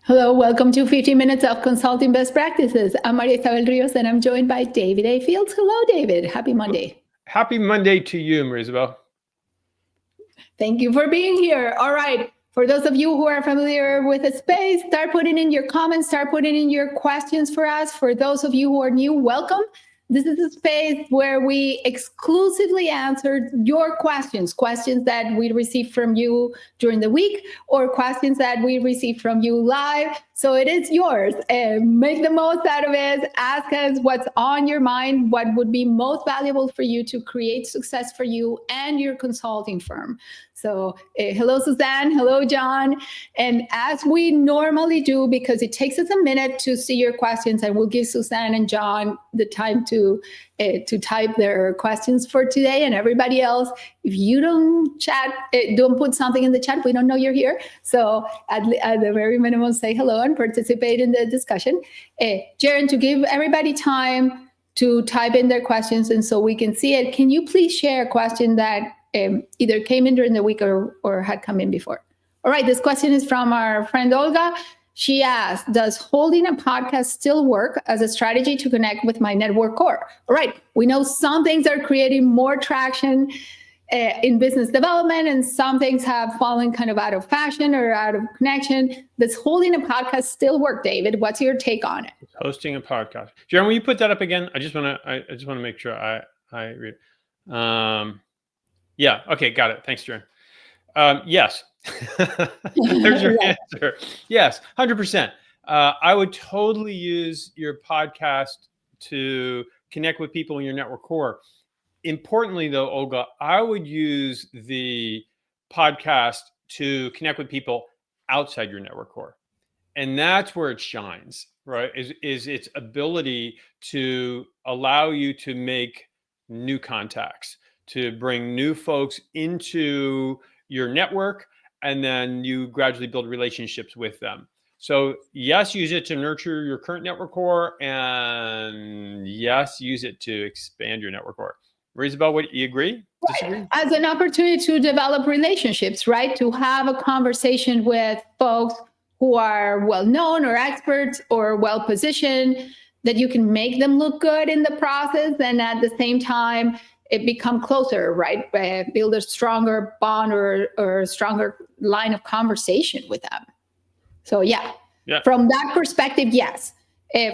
Hello, welcome to 15 Minutes of Consulting Best Practices. I'm Maria Isabel Rios, and I'm joined by David A. Fields. Hello, David. Happy Monday. Happy Monday to you, Maria Isabel. Thank you for being here. All right. For those of you who are familiar with the space, start putting in your comments, start putting in your questions for us. For those of you who are new, welcome. This is a space where we exclusively answer your questions that we receive from you during the week or questions that we receive from you live. So it is yours. Make the most out of it. Ask us what's on your mind, what would be most valuable for you to create success for you and your consulting firm. So hello, Suzanne. Hello, John. And as we normally do, because it takes us a minute to see your questions, and we'll give Suzanne and John the time to type their questions for today. And everybody else, if you don't chat, don't put something in the chat, we don't know you're here. So at the very minimum, say hello and participate in the discussion. Jaren, to give everybody time to type in their questions and so we can see it, can you please share a question that either came in during the week or had come in before? All right, this question is from our friend Olga. She asked, does holding a podcast still work as a strategy to connect with my network core? All right, we know some things are creating more traction in business development, and some things have fallen kind of out of fashion or out of connection. Does holding a podcast still work, David? What's your take on it? Hosting a podcast. Jaren, will you put that up again? I just want to make sure I read it. Yeah. Okay. Got it. Thanks, Jaren. Yes. There's your answer. Yes. 100%. I would totally use your podcast to connect with people in your network core. Importantly, though, Olga, I would use the podcast to connect with people outside your network core. And that's where it shines, right? Is its ability to allow you to make new contacts, to bring new folks into your network, and then you gradually build relationships with them. So yes, use it to nurture your current network core, and yes, use it to expand your network core. Maria Isabel, what, you agree? Disagree? Right. As an opportunity to develop relationships, right? To have a conversation with folks who are well-known or experts or well-positioned, that you can make them look good in the process, and at the same time, it become closer, right? Build a stronger bond or a stronger line of conversation with them. So yeah. From that perspective, yes.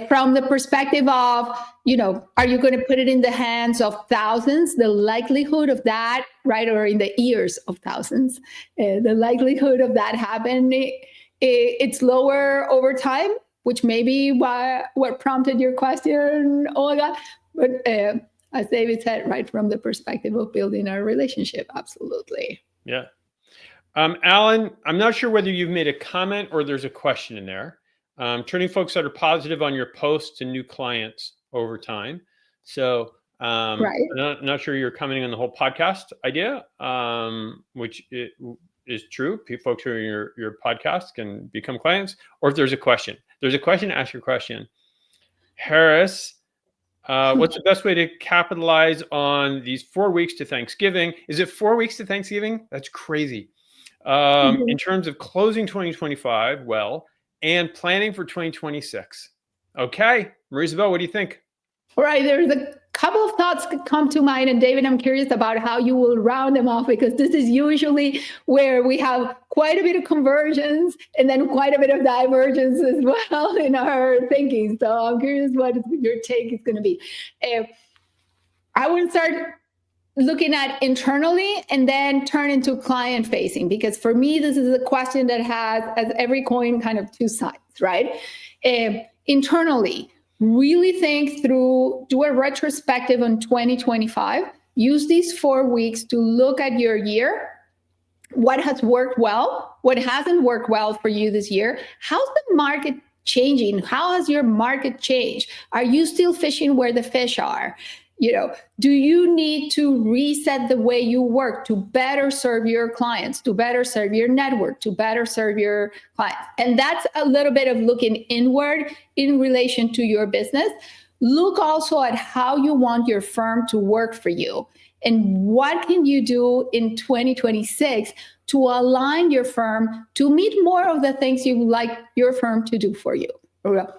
From the perspective of, are you going to put it in the hands of thousands? The likelihood of that, right, or in the ears of thousands, the likelihood of that happening, it's lower over time, which may be what prompted your question, Olga. But as David said, right, from the perspective of building a relationship, absolutely. Yeah. Alan, I'm not sure whether you've made a comment or there's a question in there. Turning folks that are positive on your posts to new clients over time. So right. I'm not sure you're commenting on the whole podcast idea, which is true. Folks who are in your podcast can become clients. Or if there's a question. Ask your question. Harris, what's the best way to capitalize on these 4 weeks to Thanksgiving? Is it 4 weeks to Thanksgiving? That's crazy. In terms of closing 2025 well, and planning for 2026. Okay, Maria Isabel, what do you think? All right, there's a couple of thoughts that come to mind, and David, I'm curious about how you will round them off, because this is usually where we have quite a bit of convergence and then quite a bit of divergence as well in our thinking. So I'm curious what your take is going to be. I would start looking at internally and then turn into client facing, because for me, this is a question that has, as every coin, kind of two sides, right? Internally, really think through, do a retrospective on 2025, use these 4 weeks to look at your year, what has worked well, what hasn't worked well for you this year, how's the market changing, how has your market changed, are you still fishing where the fish are? Do you need to reset the way you work to better serve your clients, to better serve your network, to better serve your clients? And that's a little bit of looking inward in relation to your business. Look also at how you want your firm to work for you. and what can you do in 2026 to align your firm to meet more of the things you would like your firm to do for you.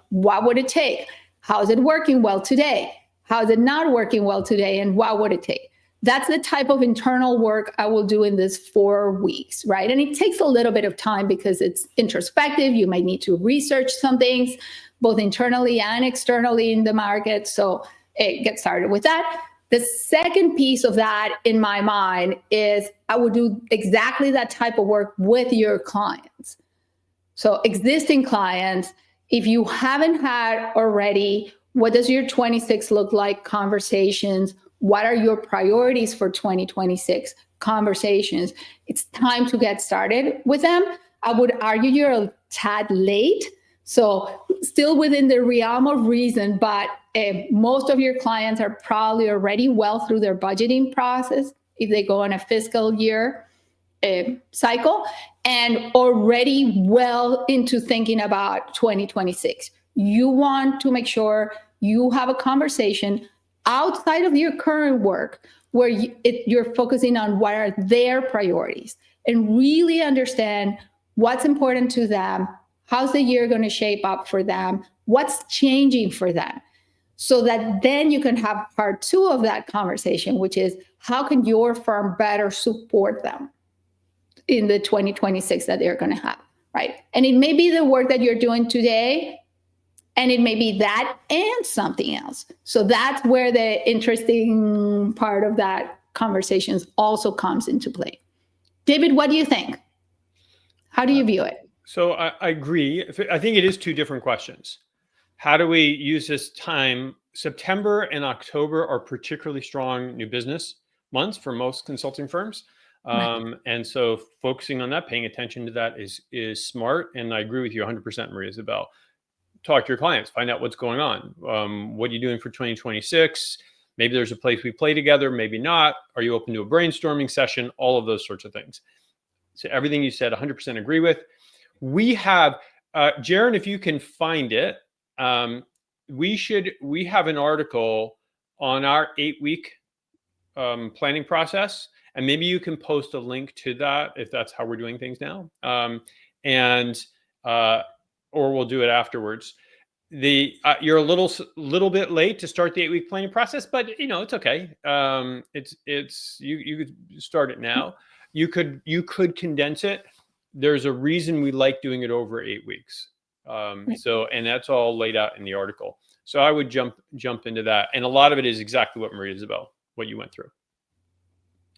What would it take? How is it working well today? How is it not working well today? And what would it take? That's the type of internal work I will do in this 4 weeks, right? And it takes a little bit of time because it's introspective. You might need to research some things, both internally and externally in the market. So get started with that. The second piece of that in my mind is I would do exactly that type of work with your clients. So existing clients, if you haven't had already, what does your 26 look like conversations? What are your priorities for 2026 conversations? It's time to get started with them. I would argue you're a tad late. So still within the realm of reason, but most of your clients are probably already well through their budgeting process if they go on a fiscal year cycle and already well into thinking about 2026. You want to make sure you have a conversation outside of your current work where you're focusing on what are their priorities and really understand what's important to them. How's the year going to shape up for them? What's changing for them? So that then you can have part 2 of that conversation, which is how can your firm better support them in the 2026 that they're going to have, right? And it may be the work that you're doing today, and it may be that and something else. So that's where the interesting part of that conversations also comes into play. David, what do you think? How do you view it? So I agree. I think it is 2 different questions. How do we use this time? September and October are particularly strong new business months for most consulting firms. Right. And so focusing on that, paying attention to that is smart. And I agree with you 100%, Maria Isabel. Talk to your clients, find out what's going on. What are you doing for 2026? Maybe there's a place we play together, maybe not. Are you open to a brainstorming session? All of those sorts of things. So everything you said, 100% agree with. We have, Jaron, if you can find it, we have an article on our 8-week planning process, and maybe you can post a link to that if that's how we're doing things now, or we'll do it afterwards. You're a little bit late to start the 8-week planning process, but it's okay. You could start it now. You could condense it. There's a reason we like doing it over 8 weeks. So, and that's all laid out in the article. So I would jump into that. And a lot of it is exactly what Maria Isabel, what you went through.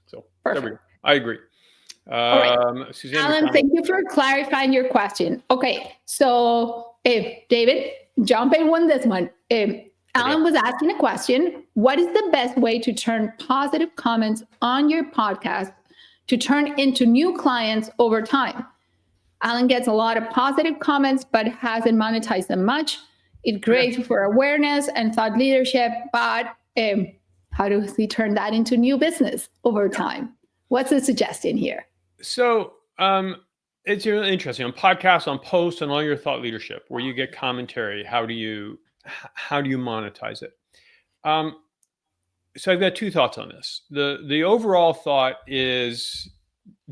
So there we go. I agree. All right. Suzanne, Alan, thank you for clarifying your question. Okay. So David, jump in on this one. Alan was asking a question. What is the best way to turn positive comments on your podcast to turn into new clients over time? Alan gets a lot of positive comments, but hasn't monetized them much. It's great for awareness and thought leadership, but how does he turn that into new business over time? What's the suggestion here? So it's really interesting. On podcasts, on posts, and all your thought leadership, where you get commentary, how do you monetize it? So I've got 2 thoughts on this. The overall thought is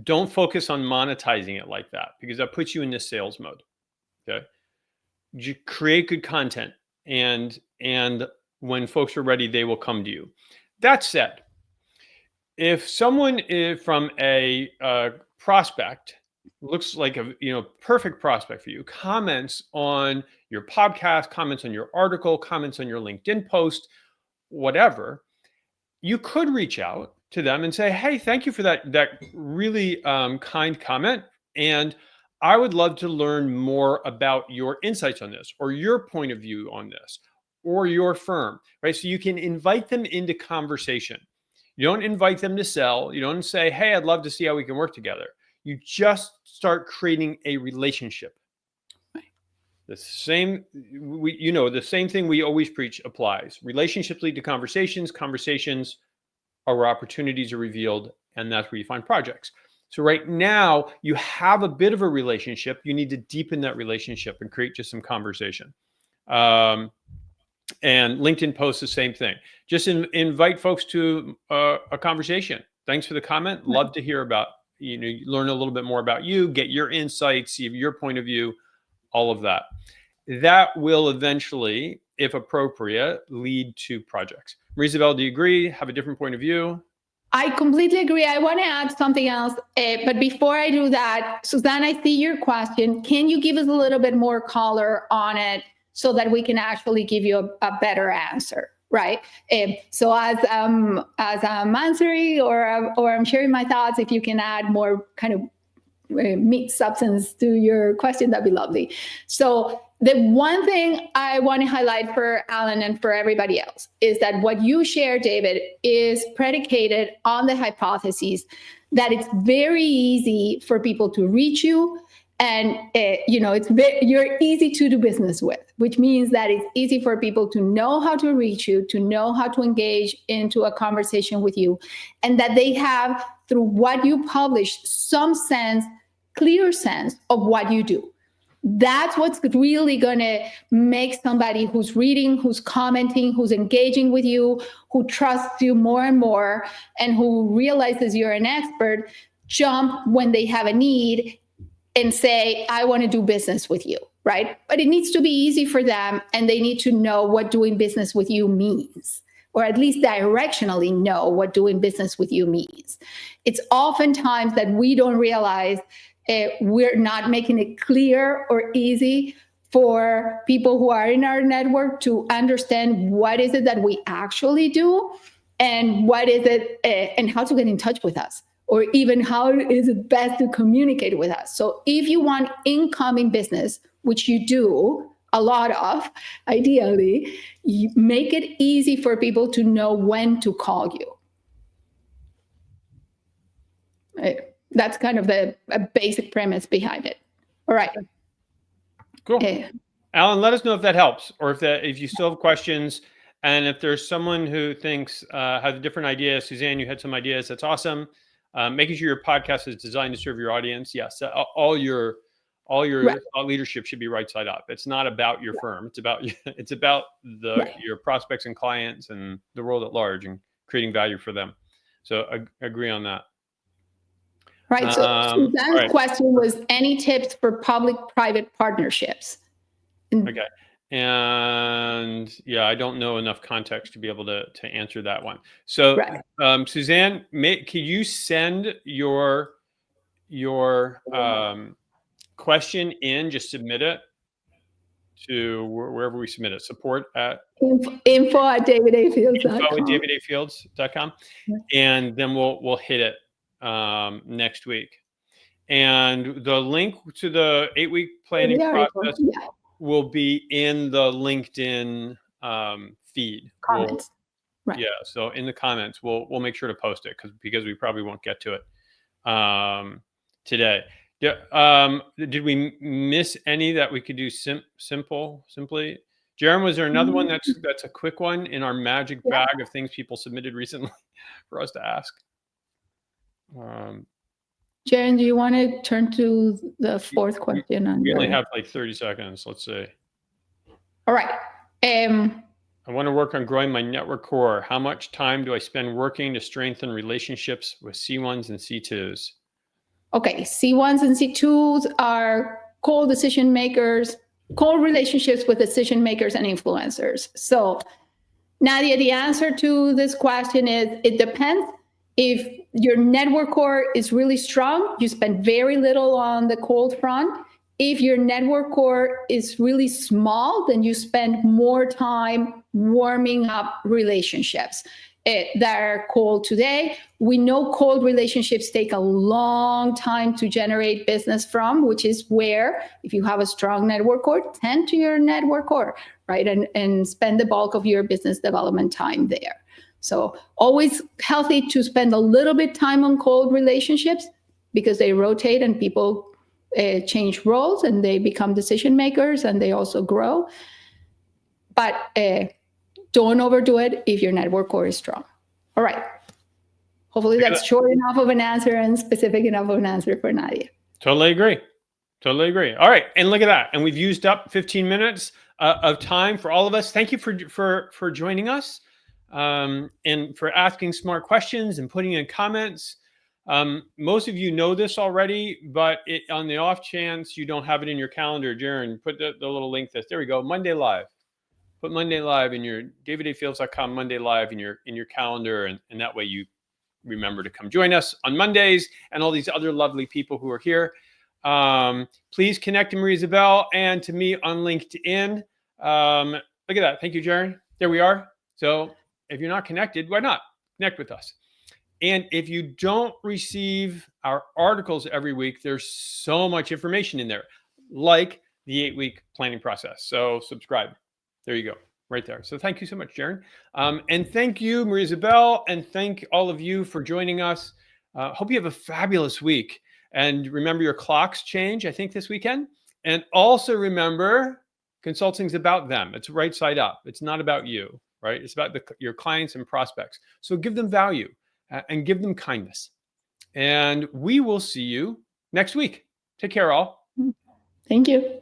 don't focus on monetizing it like that, because that puts you in this sales mode. Okay. You create good content, and when folks are ready, they will come to you. That said, if someone from a prospect looks like a perfect prospect for you, comments on your podcast, comments on your article, comments on your LinkedIn post, whatever, you could reach out to them and say, hey, thank you for that really kind comment. And I would love to learn more about your insights on this, or your point of view on this, or your firm, right? So you can invite them into conversation. You don't invite them to sell. You don't say, hey, I'd love to see how we can work together. You just start creating a relationship. The same thing we always preach applies. Relationships lead to conversations. Conversations are where opportunities are revealed, and that's where you find projects. So right now, you have a bit of a relationship. You need to deepen that relationship and create just some conversation. And LinkedIn posts the same thing. Just invite folks to a conversation. Thanks for the comment. Love to hear about, learn a little bit more about you, get your insights, see your point of view, all of that. That will eventually, if appropriate, lead to projects. Marie-Isabelle, do you agree? Have a different point of view? I completely agree. I want to add something else. But before I do that, Suzanne, I see your question. Can you give us a little bit more color on it so that we can actually give you a better answer, right? So as I'm answering or I'm sharing my thoughts, if you can add more kind of meat substance to your question, that'd be lovely. So the one thing I want to highlight for Alan and for everybody else is that what you share, David, is predicated on the hypothesis that it's very easy for people to reach you, and you're easy to do business with, which means that it's easy for people to know how to reach you, to know how to engage into a conversation with you, and that they have, through what you publish, some clear sense of what you do. That's what's really going to make somebody who's reading, who's commenting, who's engaging with you, who trusts you more and more, and who realizes you're an expert, jump when they have a need and say, I want to do business with you, right? But it needs to be easy for them, and they need to know what doing business with you means, or at least directionally know what doing business with you means. It's oftentimes that we don't realize we're not making it clear or easy for people who are in our network to understand what is it that we actually do, and what is it, and how to get in touch with us, or even how is it best to communicate with us. So if you want incoming business, which you do a lot of, ideally, you make it easy for people to know when to call you. Right. That's kind of a basic premise behind it. All right. Cool. Alan, let us know if that helps, or if you still have questions, and if there's someone who thinks has a different idea. Suzanne, you had some ideas. That's awesome. Making sure your podcast is designed to serve your audience. Yes, all your right. Leadership should be right side up. It's not about your firm. It's about your prospects and clients and the world at large, and creating value for them. So I agree on that. Right. So Suzanne's question was, any tips for public-private partnerships? Okay. And yeah, I don't know enough context to be able to answer that one. So Suzanne, could you send your question in, just submit it to wherever we submit it, info@davidafields.com. And then we'll hit it next week. And the link to the 8-week planning process will be in the LinkedIn feed. Comments. Right. Yeah. So in the comments, we'll make sure to post it because we probably won't get to it today. Did we miss any that we could do simply? Jaron, was there another one that's a quick one in our magic bag of things people submitted recently for us to ask? Jaron, do you want to turn to the fourth question? We only have like 30 seconds. Let's see. All right. I want to work on growing my network core. How much time do I spend working to strengthen relationships with C1s and C2s? Okay, C1s and C2s are core decision makers, core relationships with decision makers and influencers. So, Nadia, the answer to this question is, it depends. If your network core is really strong, you spend very little on the cold front. If your network core is really small, then you spend more time warming up relationships that are cold today. We know cold relationships take a long time to generate business from, which is where, if you have a strong network core, tend to your network core, right? And spend the bulk of your business development time there. So always healthy to spend a little bit time on cold relationships, because they rotate and people change roles and they become decision makers and they also grow. But don't overdo it if your network core is strong. All right. Hopefully that's short enough of an answer and specific enough of an answer for Nadia. Totally agree. All right. And look at that. And we've used up 15 minutes. of time for all of us. Thank you for joining us, and for asking smart questions and putting in comments. Most of you know this already, but on the off chance you don't have it in your calendar, Jaron, put the little link there we go. Monday Live. Put Monday Live in your davidafields.com Monday Live in your calendar, and that way you remember to come join us on Mondays, and all these other lovely people who are here. Please connect to Marie Isabel and to me on LinkedIn. Look at that. Thank you, Jaron. There we are. So if you're not connected, why not connect with us? And if you don't receive our articles every week, there's so much information in there, like the 8-week planning process. So subscribe. There you go, right there. So thank you so much, Jaron. And thank you, Marie Isabel, and thank all of you for joining us. Hope you have a fabulous week. And remember, your clocks change, I think, this weekend. And also remember, consulting's about them. It's right side up. It's not about you, right? It's about your clients and prospects. So give them value and give them kindness. And we will see you next week. Take care, all. Thank you.